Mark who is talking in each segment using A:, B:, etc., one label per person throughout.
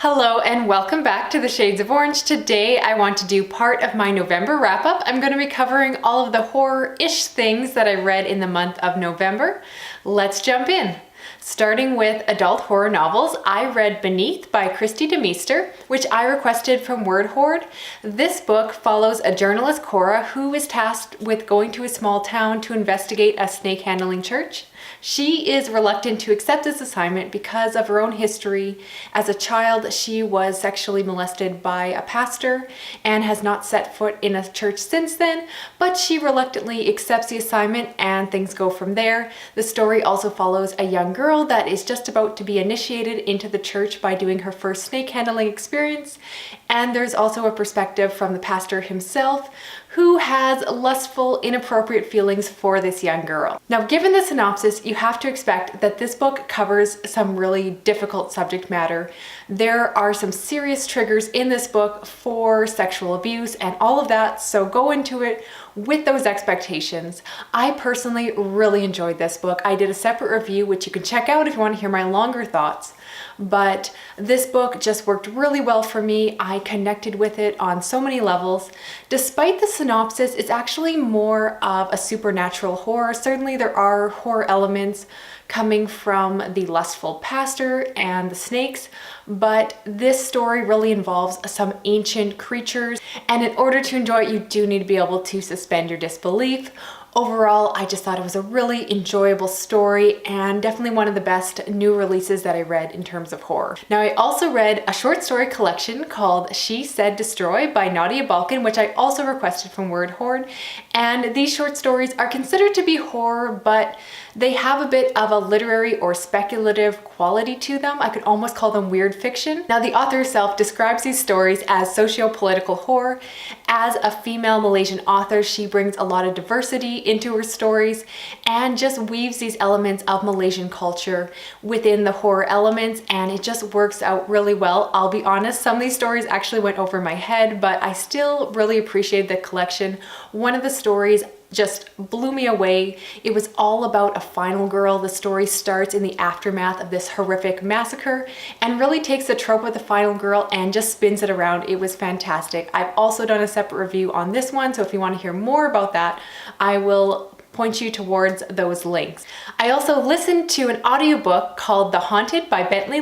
A: Hello and welcome back to the Shades of Orange. Today I want to do part of my November wrap-up. I'm going to be covering all of the horror-ish things that I read in the month of November. Let's jump in. Starting with adult horror novels, I read Beneath by Kristi DeMeester, which I requested from Word Horde. This book follows a journalist, Cora, who is tasked with going to a small town to investigate a snake-handling church. She is reluctant to accept this assignment because of her own history. As a child, she was sexually molested by a pastor and has not set foot in a church since then, but she reluctantly accepts the assignment and things go from there. The story also follows a young girl that is just about to be initiated into the church by doing her first snake handling experience. And there's also a perspective from the pastor himself, who has lustful, inappropriate feelings for this young girl. Now, given the synopsis, you have to expect that this book covers some really difficult subject matter. There are some serious triggers in this book for sexual abuse and all of that, so go into it with those expectations. I personally really enjoyed this book. I did a separate review, which you can check out if you want to hear my longer thoughts. But this book just worked really well for me. I connected with it on so many levels. Despite the synopsis, it's actually more of a supernatural horror. Certainly there are horror elements coming from the lustful pastor and the snakes, but this story really involves some ancient creatures, and in order to enjoy it, you do need to be able to suspend your disbelief. Overall, I just thought it was a really enjoyable story and definitely one of the best new releases that I read in terms of horror. Now, I also read a short story collection called She Said Destroy by Nadia Bulkin, which I also requested from Word Horde. And these short stories are considered to be horror, but they have a bit of a literary or speculative quality to them. I could almost call them weird fiction. Now, the author herself describes these stories as socio-political horror. As a female Malaysian author, she brings a lot of diversity into her stories and just weaves these elements of Malaysian culture within the horror elements, and it just works out really well. I'll be honest, some of these stories actually went over my head, but I still really appreciate the collection. One of the stories just blew me away. It was all about a final girl. The story starts in the aftermath of this horrific massacre and really takes the trope of the final girl and just spins it around. It was fantastic. I've also done a separate review on this one, so if you want to hear more about that, I will point you towards those links. I also listened to an audiobook called The Haunted by Bentley,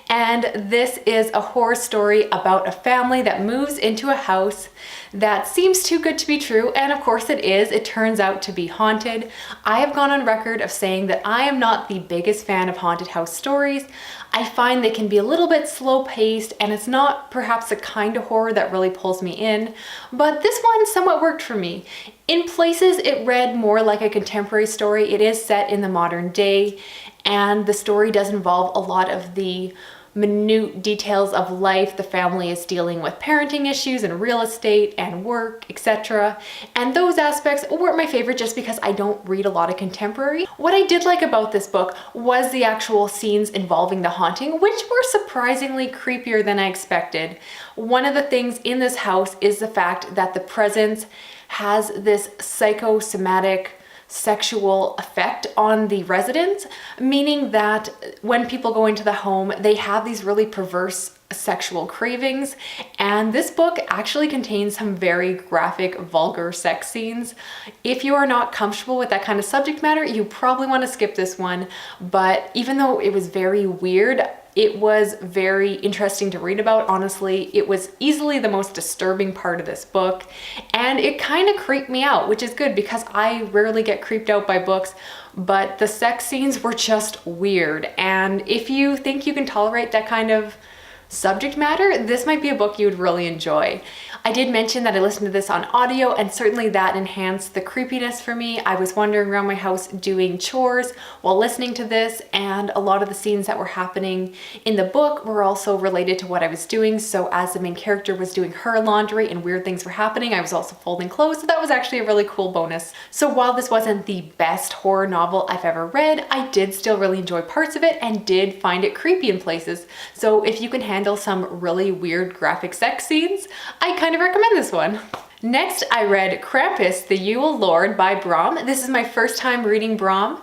A: and this is a horror story about a family that moves into a house that seems too good to be true, and of course it is. It turns out to be haunted. I have gone on record of saying that I am not the biggest fan of haunted house stories. I find they can be a little bit slow-paced, and it's not perhaps the kind of horror that really pulls me in, but this one somewhat worked for me. In places, it read more like a contemporary story. It is set in the modern day, and the story does involve a lot of the minute details of life. The family is dealing with parenting issues and real estate and work, etc. And those aspects weren't my favorite just because I don't read a lot of contemporary. What I did like about this book was the actual scenes involving the haunting, which were surprisingly creepier than I expected. One of the things in this house is the fact that the presence has this psychosomatic sexual effect on the residents, meaning that when people go into the home, they have these really perverse sexual cravings, and this book actually contains some very graphic, vulgar sex scenes. If you are not comfortable with that kind of subject matter, you probably want to skip this one, but even though it was very weird, it was very interesting to read about. Honestly, it was easily the most disturbing part of this book, and it kind of creeped me out, which is good because I rarely get creeped out by books, but the sex scenes were just weird. And if you think you can tolerate that kind of subject matter, this might be a book you would really enjoy. I did mention that I listened to this on audio, and certainly that enhanced the creepiness for me. I was wandering around my house doing chores while listening to this, and a lot of the scenes that were happening in the book were also related to what I was doing. So as the main character was doing her laundry and weird things were happening, I was also folding clothes, so that was actually a really cool bonus. So while this wasn't the best horror novel I've ever read, I did still really enjoy parts of it and did find it creepy in places. So if you can handle some really weird graphic sex scenes, I kind of recommend this one. Next, I read Krampus, the Yule Lord by Brom. This is my first time reading Brom,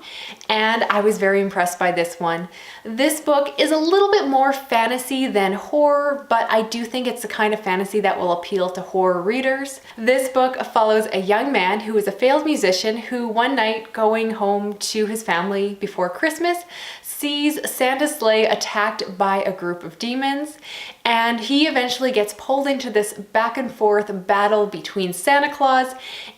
A: and I was very impressed by this one. This book is a little bit more fantasy than horror, but I do think it's the kind of fantasy that will appeal to horror readers. This book follows a young man who is a failed musician who one night going home to his family before Christmas sees Santa's sleigh attacked by a group of demons, and he eventually gets pulled into this back and forth battle between Santa Claus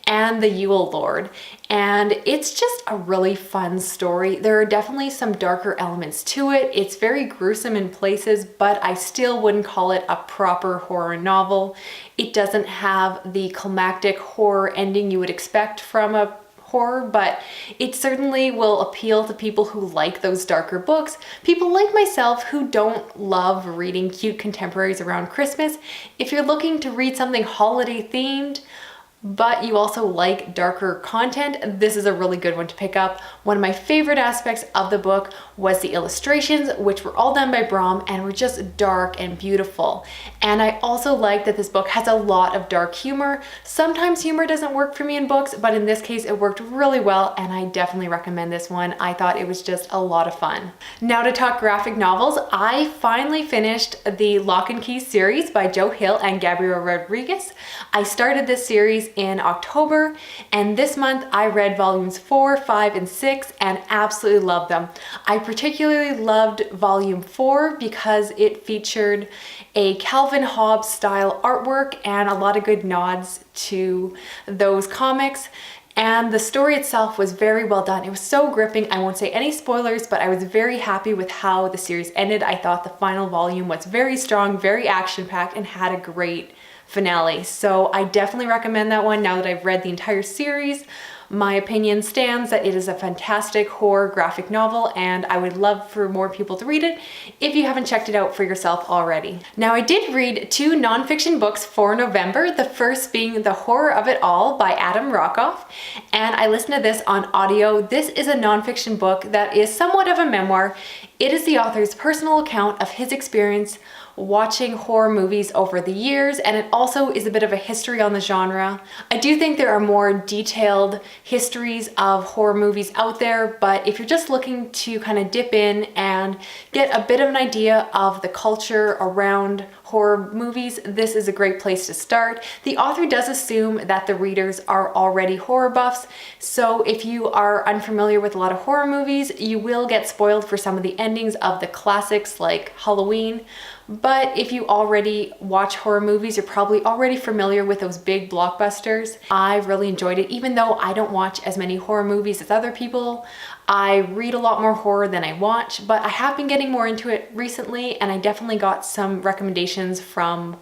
A: and the Yule Lord. And it's just a really fun story. There are definitely some darker elements to it. It's very gruesome in places, but I still wouldn't call it a proper horror novel. It doesn't have the climactic horror ending you would expect from a horror, but it certainly will appeal to people who like those darker books, people like myself who don't love reading cute contemporaries around Christmas. If you're looking to read something holiday themed, but you also like darker content, this is a really good one to pick up. One of my favorite aspects of the book was the illustrations, which were all done by Brom and were just dark and beautiful. And I also like that this book has a lot of dark humor. Sometimes humor doesn't work for me in books, but in this case it worked really well, and I definitely recommend this one. I thought it was just a lot of fun. Now to talk graphic novels, I finally finished the Locke and Key series by Joe Hill and Gabriel Rodríguez. I started this series in October, and this month I read volumes 4, 5, and 6 and absolutely loved them. I particularly loved volume 4 because it featured a Calvin Hobbes style artwork and a lot of good nods to those comics. And the story itself was very well done. It was so gripping. I won't say any spoilers, but I was very happy with how the series ended. I thought the final volume was very strong, very action-packed, and had a great finale. So I definitely recommend that one now that I've read the entire series. My opinion stands that it is a fantastic horror graphic novel, and I would love for more people to read it if you haven't checked it out for yourself already. Now, I did read 2 nonfiction books for November, the first being The Horror of It All by Adam Rockoff, and I listened to this on audio. This is a nonfiction book that is somewhat of a memoir. It is the author's personal account of his experience watching horror movies over the years, and it also is a bit of a history on the genre. I do think there are more detailed histories of horror movies out there, but if you're just looking to kind of dip in and get a bit of an idea of the culture around horror movies, this is a great place to start. The author does assume that the readers are already horror buffs, so if you are unfamiliar with a lot of horror movies, you will get spoiled for some of the endings of the classics like Halloween. But if you already watch horror movies, you're probably already familiar with those big blockbusters. I really enjoyed it, even though I don't watch as many horror movies as other people. I read a lot more horror than I watch, but I have been getting more into it recently, and I definitely got some recommendations from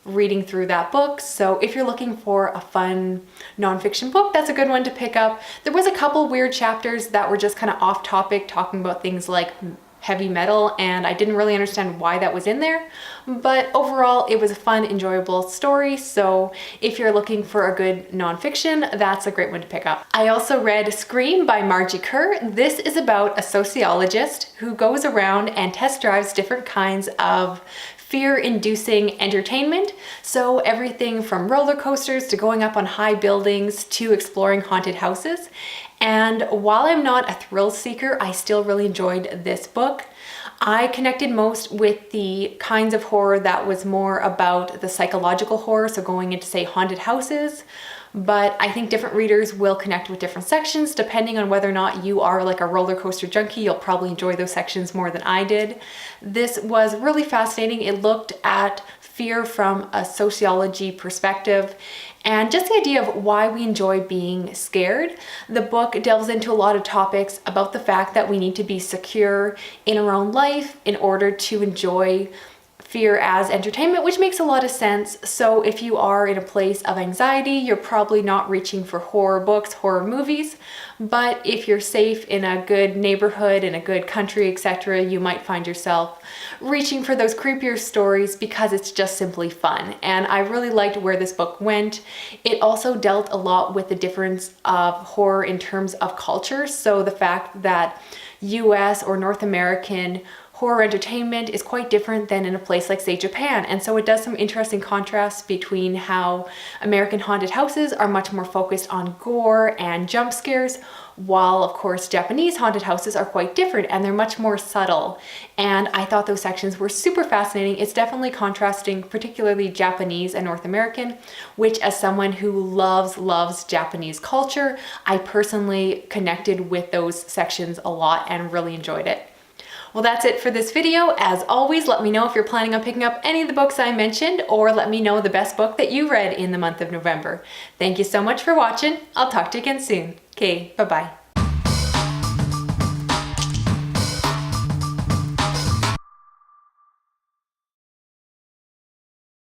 A: reading through that book. So if you're looking for a fun nonfiction book, that's a good one to pick up. There was a couple weird chapters that were just kind of off topic, talking about things like heavy metal, and I didn't really understand why that was in there, but overall it was a fun, enjoyable story. So if you're looking for a good nonfiction, that's a great one to pick up. I also read Scream by Margee Kerr. This is about a sociologist who goes around and test drives different kinds of fear-inducing entertainment. So everything from roller coasters to going up on high buildings to exploring haunted houses. And while I'm not a thrill seeker, I still really enjoyed this book. I connected most with the kinds of horror that was more about the psychological horror, so going into, say, haunted houses. But I think different readers will connect with different sections depending on whether or not you are like a roller coaster junkie. You'll probably enjoy those sections more than I did. This was really fascinating. It looked at fear from a sociology perspective and just the idea of why we enjoy being scared. The book delves into a lot of topics about the fact that we need to be secure in our own life in order to enjoy fear as entertainment, which makes a lot of sense. So if you are in a place of anxiety, you're probably not reaching for horror books, horror movies. But if you're safe in a good neighborhood, in a good country, etc., you might find yourself reaching for those creepier stories because it's just simply fun. And I really liked where this book went. It also dealt a lot with the difference of horror in terms of culture. So the fact that US or North American horror entertainment is quite different than in a place like, say, Japan. And so it does some interesting contrasts between how American haunted houses are much more focused on gore and jump scares, while of course Japanese haunted houses are quite different and they're much more subtle. And I thought those sections were super fascinating. It's definitely contrasting, particularly Japanese and North American, which, as someone who loves Japanese culture, I personally connected with those sections a lot and really enjoyed it. Well, that's it for this video. As always, let me know if you're planning on picking up any of the books I mentioned, or let me know the best book that you read in the month of November. Thank you so much for watching. I'll talk to you again soon. Okay, bye-bye.